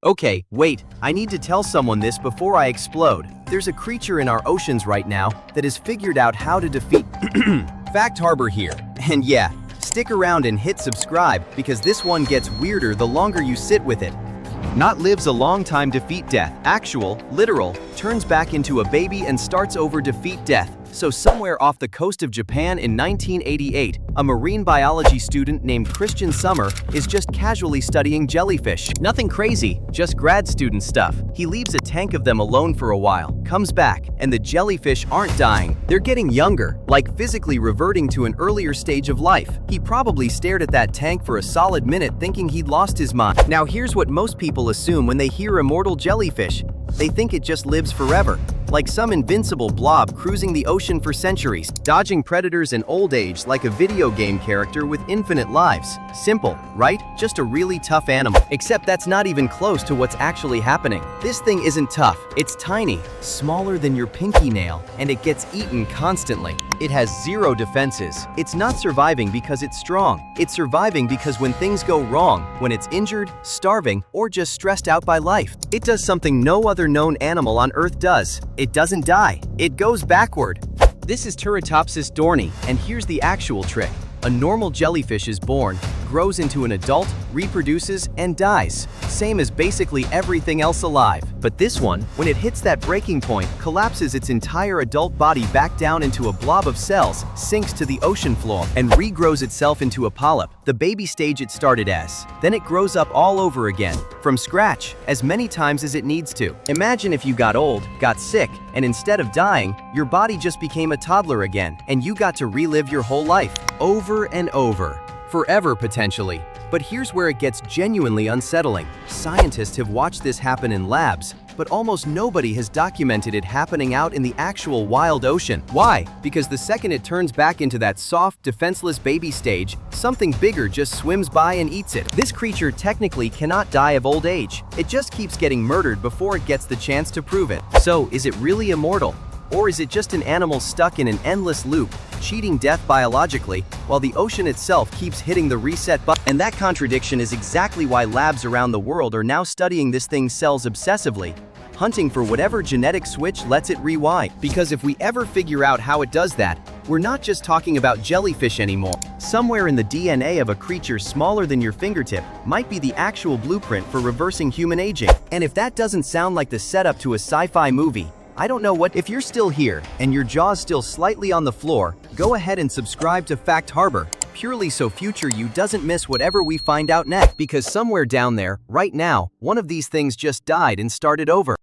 Okay, wait, I need to tell someone this before I explode. There's a creature in our oceans right now that has figured out how to defeat Fact Harbor here. And yeah, stick around and hit subscribe because this one gets weirder the longer you sit with it. Not lives a long time, defeat death. Actual, literal, turns back into a baby and starts over, defeat death. So somewhere off the coast of Japan in 1988, a marine biology student named Christian Summer is just casually studying jellyfish. Nothing crazy, just grad student stuff. He leaves a tank of them alone for a while, comes back, and the jellyfish aren't dying. They're getting younger, like physically reverting to an earlier stage of life. He probably stared at that tank for a solid minute thinking he'd lost his mind. Now here's what most people assume when they hear immortal jellyfish. They think it just lives forever, like some invincible blob cruising the ocean for centuries, dodging predators in old age like a video game character with infinite lives. Simple, right? Just a really tough animal. Except that's not even close to what's actually happening. This thing isn't tough. It's tiny, smaller than your pinky nail, and it gets eaten constantly. It has zero defenses. It's not surviving because it's strong. It's surviving because when things go wrong, when it's injured, starving, or just stressed out by life, it does something no other known animal on Earth does. It doesn't die. It goes backward. This is Turritopsis dohrnii, and here's the actual trick. A normal jellyfish is born, grows into an adult, reproduces, and dies. Same as basically everything else alive. But this one, when it hits that breaking point, collapses its entire adult body back down into a blob of cells, sinks to the ocean floor, and regrows itself into a polyp, the baby stage it started as. Then it grows up all over again, from scratch, as many times as it needs to. Imagine if you got old, got sick, and instead of dying, your body just became a toddler again, and you got to relive your whole life, over and over. Forever, potentially. But here's where it gets genuinely unsettling. Scientists have watched this happen in labs, but almost nobody has documented it happening out in the actual wild ocean. Why? Because the second it turns back into that soft, defenseless baby stage, something bigger just swims by and eats it. This creature technically cannot die of old age. It just keeps getting murdered before it gets the chance to prove it. So, is it really immortal? Or is it just an animal stuck in an endless loop, cheating death biologically, while the ocean itself keeps hitting the reset button? And that contradiction is exactly why labs around the world are now studying this thing's cells obsessively, hunting for whatever genetic switch lets it rewind. Because if we ever figure out how it does that, we're not just talking about jellyfish anymore. Somewhere in the DNA of a creature smaller than your fingertip might be the actual blueprint for reversing human aging. And if that doesn't sound like the setup to a sci-fi movie, I don't know what. If you're still here and your jaw's still slightly on the floor, go ahead and subscribe to Fact Harbor, purely so future you doesn't miss whatever we find out next. Because somewhere down there, right now, one of these things just died and started over.